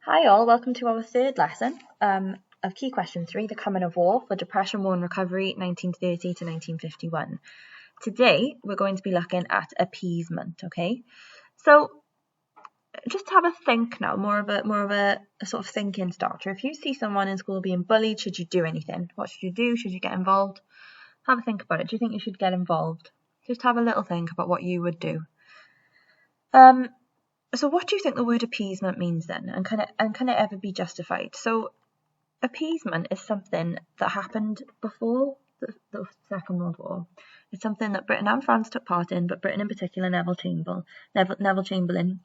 Hi all, welcome to our third lesson of Key Question 3, The Coming of War for Depression, War and Recovery 1930 to 1951. Today we're going to be looking at appeasement, okay? So just have a think now, more of a sort of thinking starter. If you see someone in school being bullied, should you do anything? What should you do? Should you get involved? Have a think about it. Do you think you should get involved? Just have a little think about what you would do. So what do you think the word appeasement means then, and can it ever be justified? So appeasement is something that happened before the Second World War. It's something that Britain and France took part in, but Britain in particular, Neville Chamberlain,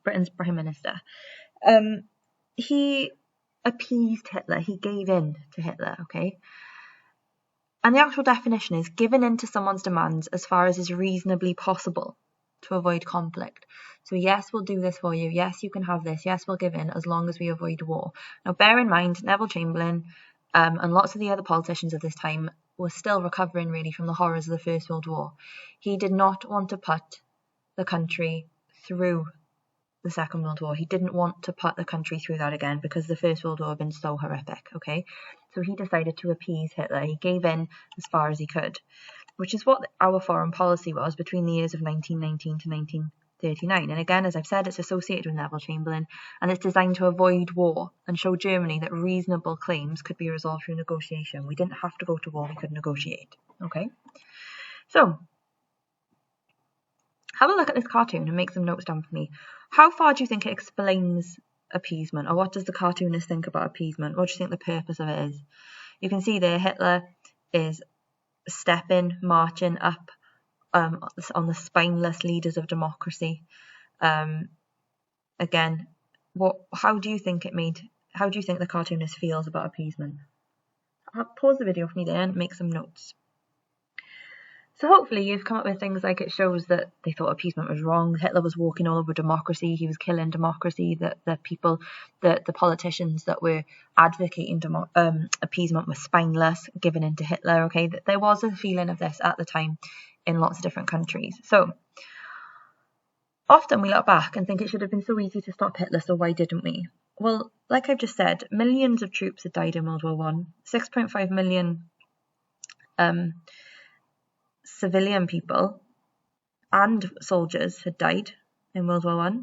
Britain's Prime Minister, he appeased Hitler. He gave in to Hitler, okay? And the actual definition is giving in to someone's demands as far as is reasonably possible to avoid conflict. So yes, we'll do this for you. Yes, you can have this. Yes, we'll give in as long as we avoid war. Now, bear in mind, Neville Chamberlain and lots of the other politicians of this time were still recovering really from the horrors of the First World War. He did not want to put the country through the Second World War. He didn't want to put the country through that again because the First World War had been so horrific, okay? So he decided to appease Hitler. He gave in as far as he could, which is what our foreign policy was between the years of 1919 to 1939. And again, as I've said, it's associated with Neville Chamberlain, and it's designed to avoid war and show Germany that reasonable claims could be resolved through negotiation. We didn't have to go to war, we could negotiate, okay? So, have a look at this cartoon and make some notes down for me. How far do you think it explains appeasement, or what does the cartoonist think about appeasement? What do you think the purpose of it is? You can see there Hitler is marching up on the spineless leaders of democracy. Again, how do you think the cartoonist feels about appeasement? Pause the video for me there and make some notes. So hopefully you've come up with things like it shows that they thought appeasement was wrong. Hitler was walking all over democracy. He was killing democracy. That the politicians that were advocating appeasement were spineless, giving in to Hitler. Okay, that there was a feeling of this at the time in lots of different countries. So often we look back and think it should have been so easy to stop Hitler, so why didn't we? Well, like I've just said, millions of troops had died in World War I. 6.5 million civilian people and soldiers had died in World War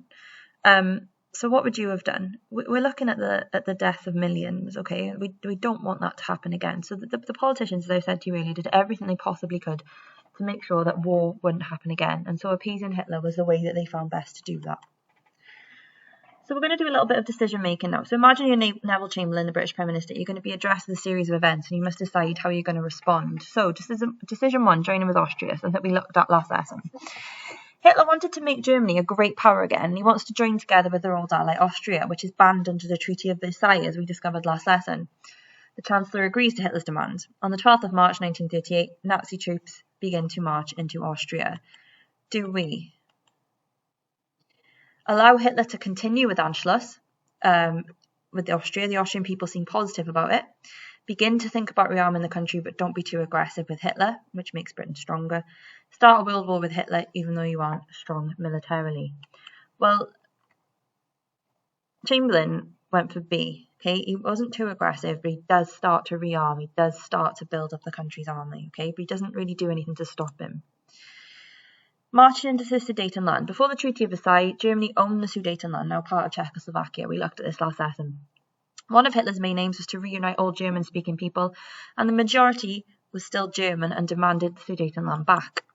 I. So what would you have done? We're looking at the death of millions, okay? We don't want that to happen again. So the politicians, as I said to you earlier, did everything they possibly could to make sure that war wouldn't happen again. And so appeasing Hitler was the way that they found best to do that. So we're going to do a little bit of decision making now. So imagine you're Neville Chamberlain, the British Prime Minister. You're going to be addressed with a series of events and you must decide how you're going to respond. So decision one, joining with Austria, something we looked at last lesson. Hitler wanted to make Germany a great power again, and he wants to join together with their old ally Austria, which is banned under the Treaty of Versailles, as we discovered last lesson. The Chancellor agrees to Hitler's demands. On the 12th of March 1938, Nazi troops begin to march into Austria. Do we allow Hitler to continue with Anschluss with Austria? The Austrian people seem positive about it. Begin to think about rearming the country, but don't be too aggressive with Hitler, which makes Britain stronger. Start a world war with Hitler, even though you aren't strong militarily. Well, Chamberlain went for B. Okay, he wasn't too aggressive, but he does start to rearm. He does start to build up the country's army. Okay, but he doesn't really do anything to stop him. Marching into the Sudetenland. Before the Treaty of Versailles, Germany owned the Sudetenland, now part of Czechoslovakia. We looked at this last lesson. One of Hitler's main aims was to reunite all German-speaking people, and the majority was still German and demanded the Sudetenland back.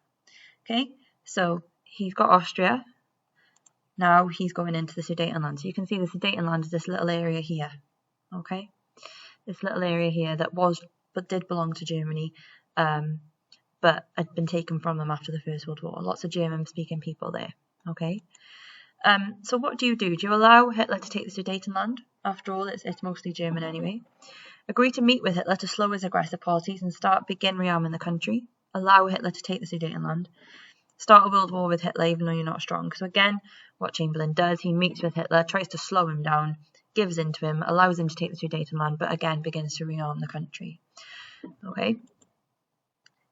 Okay, so he's got Austria. Now he's going into the Sudetenland. So you can see the Sudetenland is this little area here. Okay, this little area here but did belong to Germany, but had been taken from them after the First World War. Lots of German-speaking people there. Okay. So what do? Do you allow Hitler to take the Sudetenland? After all, it's mostly German anyway. Agree to meet with Hitler to slow his aggressive policies and begin rearming the country. Allow Hitler to take the Sudetenland. Start a world war with Hitler even though you're not strong. So again, what Chamberlain does, he meets with Hitler, tries to slow him down, gives in to him, allows him to take the Sudetenland, but again begins to rearm the country. Okay.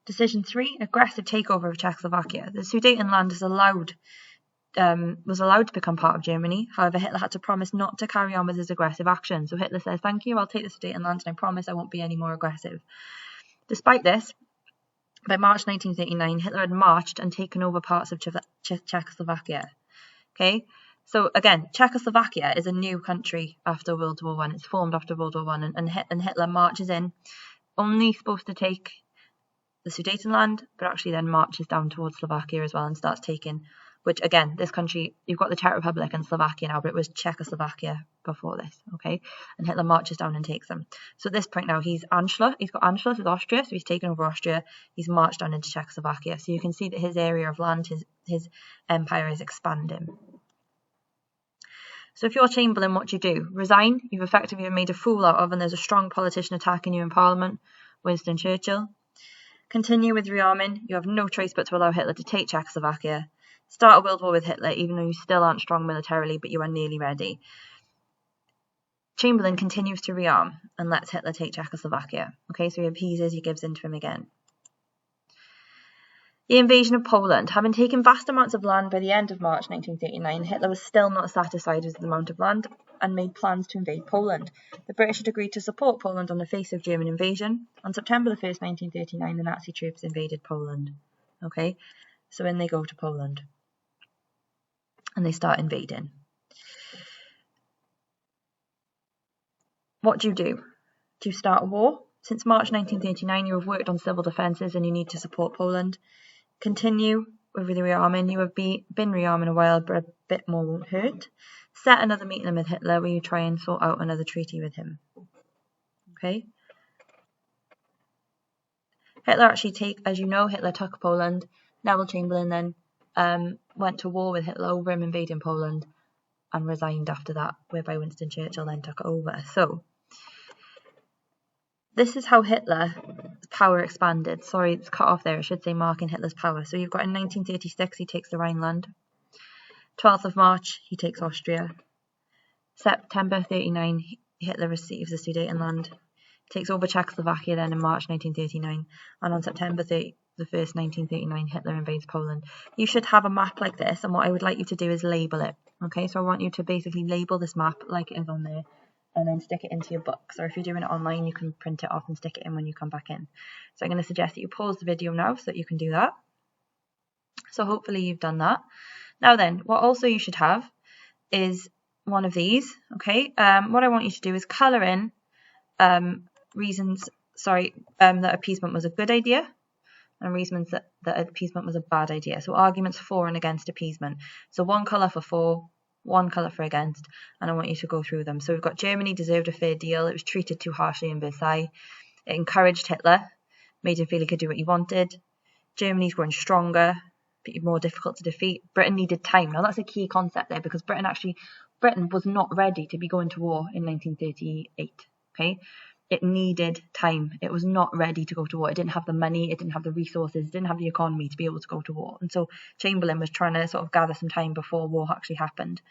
Decision 3, aggressive takeover of Czechoslovakia. The Sudetenland is allowed was allowed to become part of Germany. However, Hitler had to promise not to carry on with his aggressive action. So Hitler says, thank you, I'll take the Sudetenland, and I promise I won't be any more aggressive. Despite this, by March 1939, Hitler had marched and taken over parts of Czechoslovakia. Okay, so again, Czechoslovakia is a new country after World War I. It's formed after World War I, and Hitler marches in, only supposed to take the Sudetenland, but actually then marches down towards Slovakia as well and starts taking, which again, this country, you've got the Czech Republic and Slovakia now, but it was Czechoslovakia before this, okay? And Hitler marches down and takes them. So at this point now, he's got Anschluss with Austria, so he's taken over Austria, he's marched down into Czechoslovakia. So you can see that his area of land, his empire is expanding. So if you're Chamberlain, what do you do? Resign, you've effectively been made a fool out of, and there's a strong politician attacking you in Parliament, Winston Churchill. Continue with rearming, you have no choice but to allow Hitler to take Czechoslovakia. Start a world war with Hitler, even though you still aren't strong militarily, but you are nearly ready. Chamberlain continues to rearm and lets Hitler take Czechoslovakia. Okay, so he appeases, he gives in to him again. The invasion of Poland. Having taken vast amounts of land by the end of March 1939, Hitler was still not satisfied with the amount of land and made plans to invade Poland. The British had agreed to support Poland on the face of German invasion. On September 1st, 1939, the Nazi troops invaded Poland. Okay, so in they go to Poland. And they start invading. What do? Do you start a war? Since March 1939, you have worked on civil defences and you need to support Poland. Continue with the rearming. You have been rearming a while, but a bit more won't hurt. Set another meeting with Hitler where you try and sort out another treaty with him. Okay. Hitler actually as you know, Hitler took Poland. Neville Chamberlain then went to war with Hitler over him invading Poland and resigned after that, whereby Winston Churchill then took it over. So this is how Hitler's power expanded. Sorry, it's cut off there. I should say marking Hitler's power. So you've got in 1936, he takes the Rhineland. 12th of March, he takes Austria. September 39, Hitler receives the Sudetenland. Takes over Czechoslovakia then in March 1939. And on September 1st, 1939, Hitler invades Poland. You should have a map like this, and what I would like you to do is label it. Okay, so I want you to basically label this map like it is on there, and then stick it into your books. Or if you're doing it online, you can print it off and stick it in when you come back in. So I'm going to suggest that you pause the video now so that you can do that. So hopefully you've done that. Now then, what also you should have is one of these. Okay, what I want you to do is colour in reasons, that appeasement was a good idea, and reasons that appeasement was a bad idea. So arguments for and against appeasement. So one colour for, one colour for against, and I want you to go through them. So we've got Germany deserved a fair deal. It was treated too harshly in Versailles. It encouraged Hitler, made him feel he could do what he wanted. Germany's growing stronger, but more difficult to defeat. Britain needed time. Now that's a key concept there, because Britain was not ready to be going to war in 1938. Okay, it needed time. It was not ready to go to war. It didn't have the money, it didn't have the resources, it didn't have the economy to be able to go to war. And so Chamberlain was trying to sort of gather some time before war actually happened.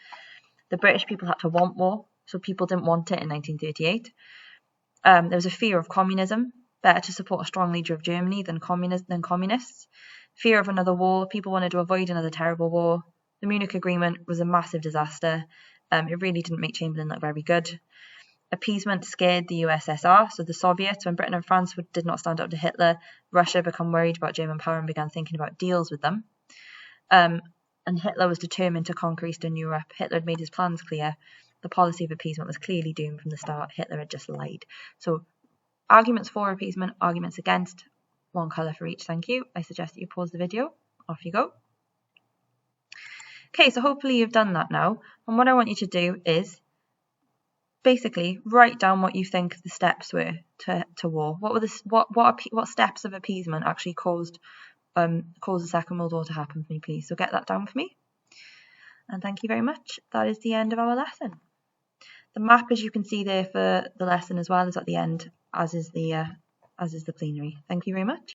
The British people had to want war, so people didn't want it in 1938. There was a fear of communism. Better to support a strong leader of Germany than communists. Fear of another war. People wanted to avoid another terrible war. The Munich Agreement was a massive disaster. It really didn't make Chamberlain look very good. Appeasement scared the USSR, so the Soviets. When Britain and France did not stand up to Hitler, Russia became worried about German power and began thinking about deals with them. And Hitler was determined to conquer Eastern Europe. Hitler had made his plans clear. The policy of appeasement was clearly doomed from the start. Hitler had just lied. So arguments for appeasement, arguments against, one colour for each, thank you. I suggest that you pause the video. Off you go. Okay, so hopefully you've done that now. And what I want you to do is basically write down what you think the steps were to war. What steps of appeasement actually caused the Second World War to happen for me, please. So get that down for me. And thank you very much. That is the end of our lesson. The map, as you can see there for the lesson as well, is at the end, as is the plenary. Thank you very much.